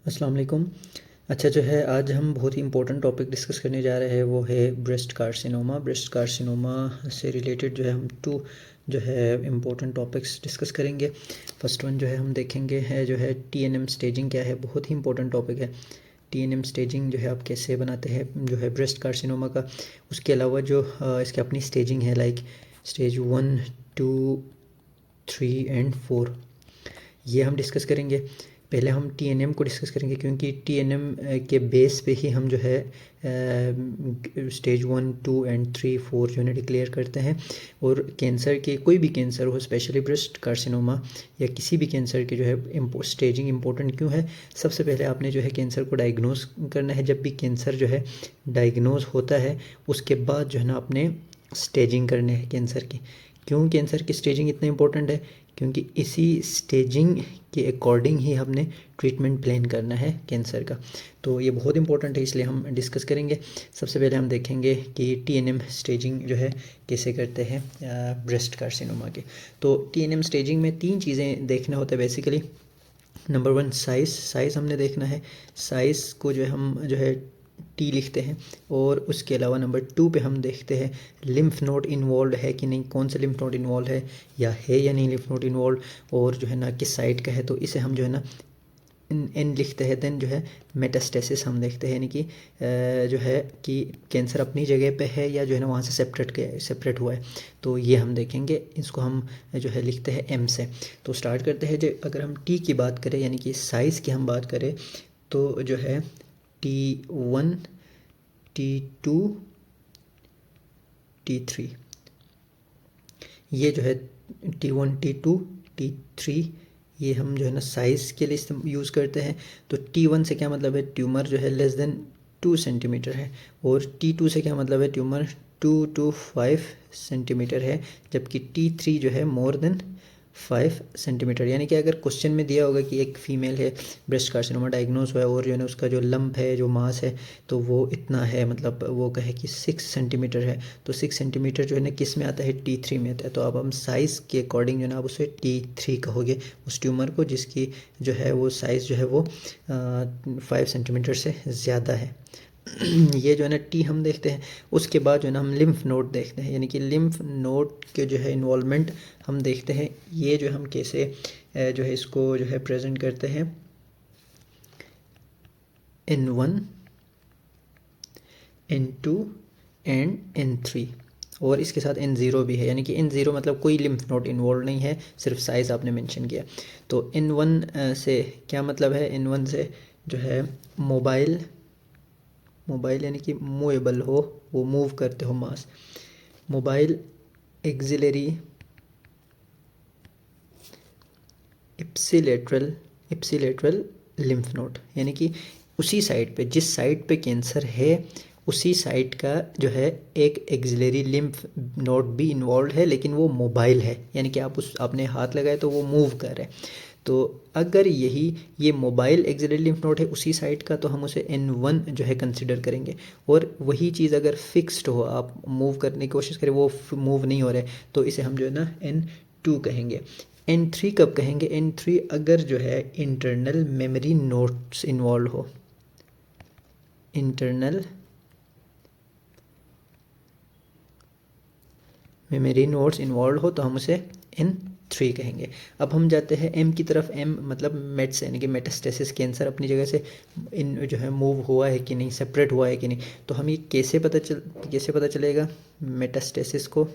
अस्सलाम वालेकुम। अच्छा जो है आज हम बहुत ही इंपॉर्टेंट टॉपिक डिस्कस करने जा रहे हैं, वो है ब्रेस्ट कार्सिनोमा। ब्रेस्ट कार्सिनोमा से रिलेटेड जो है हम टू जो है इम्पोर्टेंट टॉपिक्स डिस्कस करेंगे। फर्स्ट वन जो है हम देखेंगे है जो है टीएनएम स्टेजिंग क्या है, बहुत ही इंपॉर्टेंट टॉपिक है। टीएनएम स्टेजिंग जो है आप कैसे बनाते हैं जो है ब्रेस्ट कार्सिनोमा का। उसके अलावा जो इसकी अपनी स्टेजिंग है, लाइक स्टेज 1, 2, 3 एंड 4, ये हम डिस्कस करेंगे। पहले हम टीएनएम को डिस्कस करेंगे, क्योंकि टीएनएम के बेस पे ही हम जो है स्टेज 1, 2 एंड 3, 4 जो है डिक्लेयर करते हैं। और कैंसर के, कोई भी कैंसर हो, स्पेशली ब्रेस्ट कार्सिनोमा या किसी भी कैंसर के जो है स्टेजिंग इंपॉर्टेंट क्यों है। सबसे पहले आपने जो है कैंसर को डायग्नोज करना है। जब भी कैंसर जो है डायग्नोज होता है उसके बाद जो है ना आपने स्टेजिंग करनी है कैंसर की। क्यों कैंसर की स्टेजिंग इतना इंपॉर्टेंट है? क्योंकि इसी स्टेजिंग के अकॉर्डिंग ही हमने ट्रीटमेंट प्लान करना है कैंसर का। तो ये बहुत इंपॉर्टेंट है, इसलिए हम डिस्कस करेंगे। सबसे पहले हम देखेंगे कि टीएनएम स्टेजिंग जो है कैसे करते हैं ब्रेस्ट कार्सिनोमा के। तो टीएनएम स्टेजिंग में 3 चीज़ें देखना होता है बेसिकली। नंबर 1 साइज़ हमने देखना है। साइज़ को जो है हम जो है टी लिखते हैं। और उसके अलावा नंबर 2 पे हम देखते हैं लिम्फ नोड इन्वॉल्व है कि नहीं, कौन सा लिम्फ नोड इन्वॉल्व है या नहीं लिम्फ नोड इन्वॉल्व, और जो है ना किस साइड का है, तो इसे हम जो है ना एन लिखते हैं। देन जो है मेटास्टेसिस हम देखते हैं, यानी कि जो है कि कैंसर अपनी जगह पे है या जो है ना वहाँ से सेपरेट हुआ है। तो ये हम देखेंगे, इसको हम जो है लिखते हैं एम से। तो स्टार्ट करते हैं। जो अगर हम टी की बात करें, यानी कि साइज़ की हम बात करें, तो जो है T1, T2, T3, ये जो है T1, T2, T3, ये हम जो है ना साइज़ के लिए यूज़ करते हैं। तो T1 से क्या मतलब है, ट्यूमर जो है लेस देन 2 सेंटीमीटर है। और T2 से क्या मतलब है, ट्यूमर 2 to 5 सेंटीमीटर है। जबकि T3 जो है मोर देन 5 सेंटीमीटर। यानी कि अगर क्वेश्चन में दिया होगा कि एक फ़ीमेल है, ब्रेस्ट कार्सिनोमा डायग्नोज हुआ है, और जो है ना उसका जो लंप है, जो मास है, तो वो इतना है, मतलब वो कहे कि 6 सेंटीमीटर है, तो 6 सेंटीमीटर जो है ना किस में आता है, T3 में आता है। तो अब हम साइज़ के अकॉर्डिंग जो है ना आप उसे T3 कहोगे उस ट्यूमर को, जिसकी जो है वो साइज़ जो है वो 5 सेंटीमीटर से ज़्यादा है। ये जो है ना टी हम देखते हैं। उसके बाद जो है ना हम लिम्फ नोड देखते हैं, यानी कि लिम्फ नोड के जो है इन्वॉल्वमेंट हम देखते हैं। ये जो हम कैसे जो है इसको जो है प्रेजेंट करते हैं, N1, N2 एंड N3, और इसके साथ N0 भी है। यानी कि N0 मतलब कोई लिम्फ नोड इन्वॉल्व नहीं है, सिर्फ साइज़ आपने मेंशन किया। तो N1 से क्या मतलब है, N1 से जो है मोबाइल यानी कि मूवेबल हो, वो मूव करते हो mass. Mobile axillary ipsilateral lymph node, यानी कि उसी साइड पे, जिस साइड पे कैंसर है उसी साइड का जो है एक एक्सिलरी लिम्फ नोड भी इन्वॉल्व है, लेकिन वो मोबाइल है, यानी कि आपने हाथ लगाया तो वो मूव कर रहा है। तो अगर ये मोबाइल एक्सिलरी लिम्फ नोड है उसी साइड का, तो हम उसे N1 जो है कंसिडर करेंगे। और वही चीज़ अगर फिक्स्ड हो, आप मूव करने की कोशिश करें, वो मूव नहीं हो रहा है, तो इसे हम जो है ना N2 कहेंगे। N3 कब कहेंगे, N3 अगर जो है इंटरनल मेमोरी नोड्स इन्वॉल्व हो, इंटरनल मेमोरी नोड्स इन्वॉल्व हो, तो हम उसे N3 कहेंगे। अब हम जाते हैं M की तरफ। M मतलब मेट्स, यानी कि मेटास्टेसिस, कैंसर अपनी जगह से इन जो है मूव हुआ है कि नहीं, सेपरेट हुआ है कि नहीं। तो हम ये कैसे पता चलेगा मेटास्टेसिस को,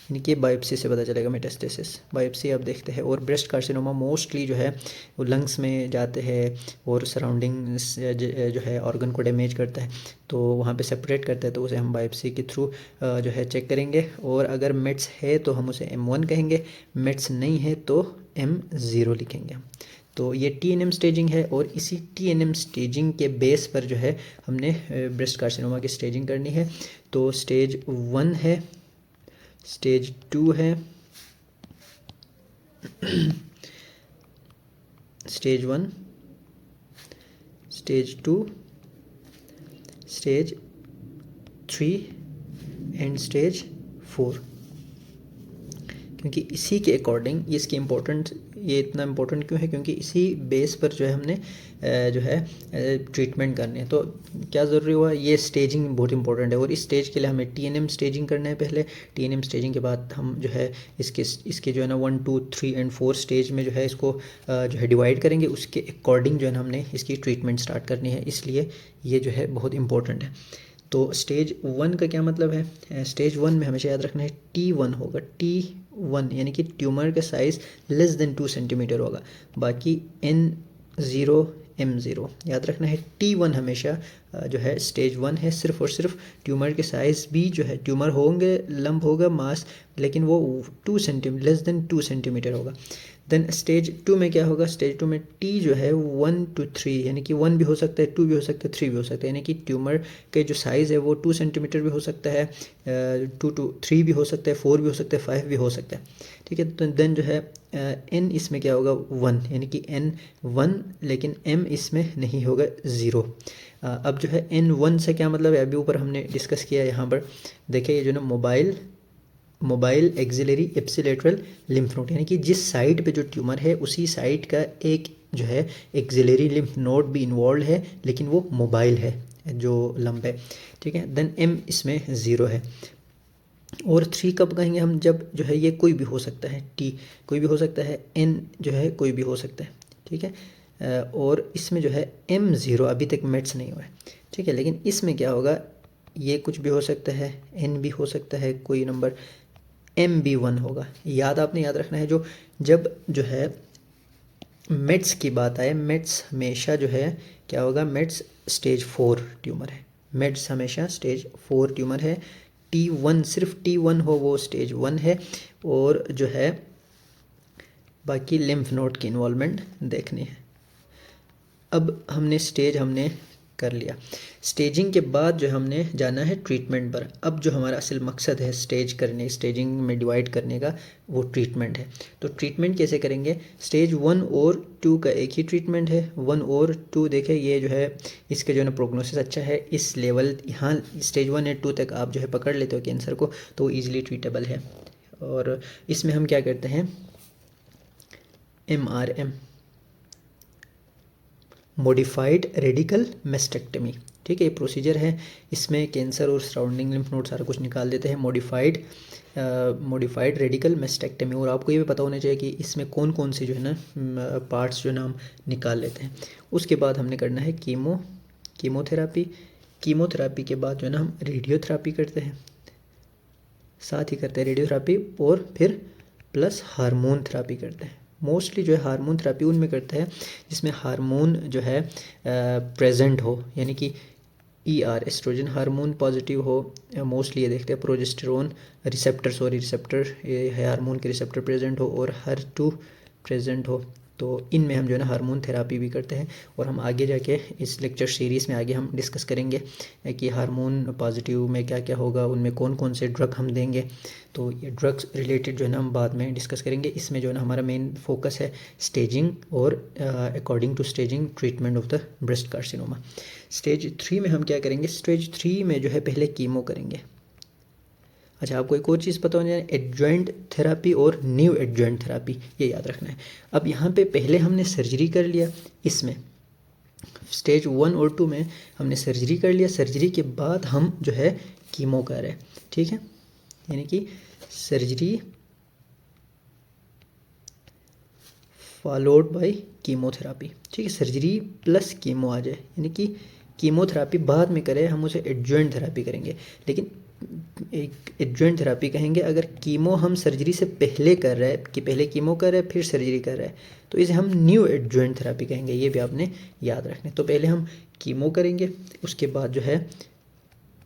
यानी कि बायोप्सी से पता चलेगा मेटास्टेसिस। बायोप्सी आप देखते हैं। और ब्रेस्ट कार्सिनोमा मोस्टली जो है वो लंग्स में जाते हैं और सराउंडिंग जो है ऑर्गन को डैमेज करता है, तो वहाँ पे सेपरेट करता है, तो उसे हम बायोप्सी के थ्रू जो है चेक करेंगे। और अगर मेट्स है तो हम उसे M1 कहेंगे, मेट्स नहीं है तो M0 लिखेंगे। तो ये TNM स्टेजिंग है, और इसी TNM स्टेजिंग के बेस पर जो है हमने ब्रेस्ट कार्सिनोमा की स्टेजिंग करनी है। तो स्टेज 1 है, स्टेज 2 है, stage 1, stage 2, stage 3 and stage 4। क्योंकि इसी के अकॉर्डिंग इसकी ये इतना इम्पोर्टेंट क्यों है, क्योंकि इसी बेस पर जो है हमने जो है ट्रीटमेंट करने हैं। तो क्या ज़रूरी हुआ, ये स्टेजिंग बहुत इंपॉर्टेंट है और इस स्टेज के लिए हमें TNM स्टेजिंग करना है पहले। TNM स्टेजिंग के बाद हम जो है इसके जो है ना 1 2 3 एंड 4 स्टेज में जो है इसको जो है डिवाइड करेंगे, उसके अकॉर्डिंग जो है ना हमने इसकी ट्रीटमेंट स्टार्ट करनी है, इसलिए ये जो है बहुत इंपॉर्टेंट है। तो स्टेज 1 का क्या मतलब है, स्टेज 1 में हमेशा याद रखना है T1 होगा, T1 यानी कि ट्यूमर का साइज़ लेस देन 2 सेंटीमीटर होगा। बाकी N0 M0 याद रखना है। T1 हमेशा जो है स्टेज 1 है, सिर्फ और सिर्फ ट्यूमर के साइज़ भी जो है, ट्यूमर होंगे, लंप होगा, मास, लेकिन वो 2 सेंटीमीटर लेस देन 2 सेंटीमीटर होगा। देन स्टेज 2 में क्या होगा, स्टेज 2 में T जो है 1 to 3 यानी कि 1 भी हो सकता है, 2 भी हो सकता है, 3 भी हो सकता है, यानी कि ट्यूमर के जो साइज़ है वो 2 सेंटीमीटर भी हो सकता है, 2 to 3 भी हो सकता है, 4 भी हो सकता है, 5 भी हो सकता है, ठीक है। तो देन जो है N इसमें क्या होगा 1 यानी कि N 1, लेकिन M इसमें नहीं होगा 0। अब जो है N1 से क्या मतलब है, अभी ऊपर हमने डिस्कस किया, यहाँ पर देखिए ये जो ना मोबाइल एक्सिलरी एप्सिलेटरल लिम्फ नोड, यानी कि जिस साइड पे जो ट्यूमर है उसी साइड का एक जो है एक्सिलरी लिम्फ नोड भी इन्वॉल्व है, लेकिन वो मोबाइल है जो लंप है, ठीक है। देन M इसमें 0 है। और 3 कब कहेंगे हम, जब जो है ये कोई भी हो सकता है, T कोई भी हो सकता है, N जो है कोई भी हो सकता है, ठीक है। और इसमें जो है M0 अभी तक मेट्स नहीं हुआ है, ठीक है, लेकिन इसमें क्या होगा, ये कुछ भी हो सकता है, N भी हो सकता है कोई नंबर, MB1 होगा। आपने याद रखना है, जब जो है मेट्स की बात आए, मेट्स हमेशा जो है क्या होगा, मेट्स स्टेज 4 ट्यूमर है, मेट्स हमेशा स्टेज 4 ट्यूमर है। T1 सिर्फ T1 हो वो स्टेज 1 है, और जो है बाकी लिम्फ नोड की इन्वॉल्वमेंट देखनी है। अब हमने कर लिया। स्टेजिंग के बाद जो हमने जाना है ट्रीटमेंट पर। अब जो हमारा असल मकसद है स्टेजिंग में डिवाइड करने का, वो ट्रीटमेंट है। तो ट्रीटमेंट कैसे करेंगे, स्टेज 1 और 2 का एक ही ट्रीटमेंट है। 1 और 2 देखें, ये जो है इसके जो है ना प्रोग्नोसिस अच्छा है, इस लेवल यहाँ स्टेज 1 या 2 तक आप जो है पकड़ लेते हो कैंसर को, तो ईजिली ट्रीटेबल है। और इसमें हम क्या करते हैं, MRM मॉडिफाइड रेडिकल मेस्टेक्टमी, ठीक है, ये प्रोसीजर है। इसमें कैंसर और सराउंडिंग लिम्फ नोड सारा कुछ निकाल देते हैं, मॉडिफाइड रेडिकल मेस्टेक्टमी। और आपको ये भी पता होना चाहिए कि इसमें कौन कौन से जो है ना पार्ट्स जो है ना हम निकाल लेते हैं। उसके बाद हमने करना है कीमोथेरापी के बाद जो है ना हम रेडियोथेरापी करते हैं, साथ ही करते हैं रेडियोथेरापी, और फिर प्लस हार्मोन थेरापी करते हैं। मोस्टली जो है हार्मोन थेरापी उनमें करते हैं जिसमें हार्मोन जो है प्रेजेंट हो, यानी कि एस्ट्रोजन हार्मोन पॉजिटिव हो। मोस्टली ये देखते हैं प्रोजेस्टेरोन रिसेप्टर ये हार्मोन के रिसेप्टर प्रेजेंट हो, और HER2 प्रेजेंट हो। तो इनमें हम जो है ना हार्मोन थेरापी भी करते हैं। और हम आगे जाके इस लेक्चर सीरीज़ में आगे हम डिस्कस करेंगे कि हार्मोन पॉजिटिव में क्या क्या होगा, उनमें कौन कौन से ड्रग हम देंगे। तो ये ड्रग्स रिलेटेड जो है ना हम बाद में डिस्कस करेंगे। इसमें जो है ना हमारा मेन फोकस है स्टेजिंग और according to staging treatment of the breast carcinoma. Stage 3 में हम क्या करेंगे, स्टेज 3 में जो है पहले कीमो करेंगे। अच्छा, आपको एक और चीज़ पता होनी चाहिए, एडजॉइंट थेरापी और न्यू एडजॉइंट थेरापी, ये याद रखना है। अब यहाँ पे पहले हमने सर्जरी कर लिया, इसमें स्टेज 1 और 2 में हमने सर्जरी कर लिया, सर्जरी के बाद हम जो है कीमो कर रहे हैं, ठीक है, यानी कि सर्जरी फॉलोड बाय कीमोथेरापी, ठीक है, सर्जरी प्लस कीमो आ जाए, यानी कि कीमोथेरापी बाद में करें, हम उसे एडजॉइंट थेरापी करेंगे। लेकिन एक एडजॉइंट थेरापी कहेंगे अगर कीमो हम सर्जरी से पहले कर रहे हैं, कि पहले कीमो कर रहे हैं फिर सर्जरी कर रहे हैं, तो इसे हम न्यू एडजॉइंट थेरापी कहेंगे। ये भी आपने याद रखना है। तो पहले हम कीमो करेंगे, उसके बाद जो है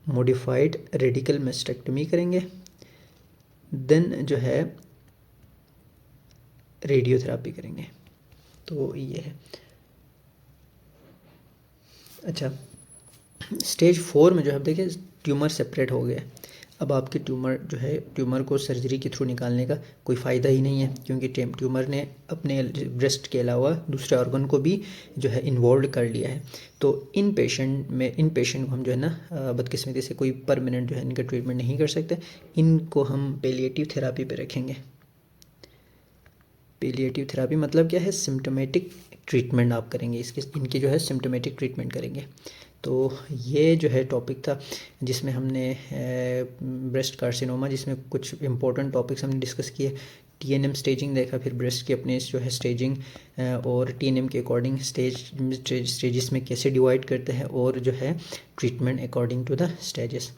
मॉडिफाइड रेडिकल मेस्टेक्टमी करेंगे, देन जो है रेडियोथेरापी करेंगे। तो ये है। अच्छा, स्टेज 4 में जो है देखिए ट्यूमर सेपरेट हो गया। अब आपके ट्यूमर को सर्जरी के थ्रू निकालने का कोई फ़ायदा ही नहीं है, क्योंकि ट्यूमर ने अपने ब्रेस्ट के अलावा दूसरे ऑर्गन को भी जो है इन्वॉल्व कर लिया है। तो इन पेशेंट को हम जो है ना बदकिस्मती से कोई परमानेंट जो है इनका ट्रीटमेंट नहीं कर सकते, इनको हम पैलिएटिव थेरापी पे रखेंगे। पैलिएटिव थेरापी मतलब क्या है, सिम्टोमेटिक ट्रीटमेंट आप करेंगे, इनकी जो है सिम्टोमेटिक ट्रीटमेंट करेंगे। तो ये जो है टॉपिक था जिसमें हमने ब्रेस्ट कार्सिनोमा, जिसमें कुछ इंपॉर्टेंट टॉपिक्स हमने डिस्कस किए। टीएनएम स्टेजिंग देखा, फिर ब्रेस्ट की अपने जो है स्टेजिंग, और टीएनएम के अकॉर्डिंग स्टेजेस में कैसे डिवाइड करते हैं, और जो है treatment according to the stages.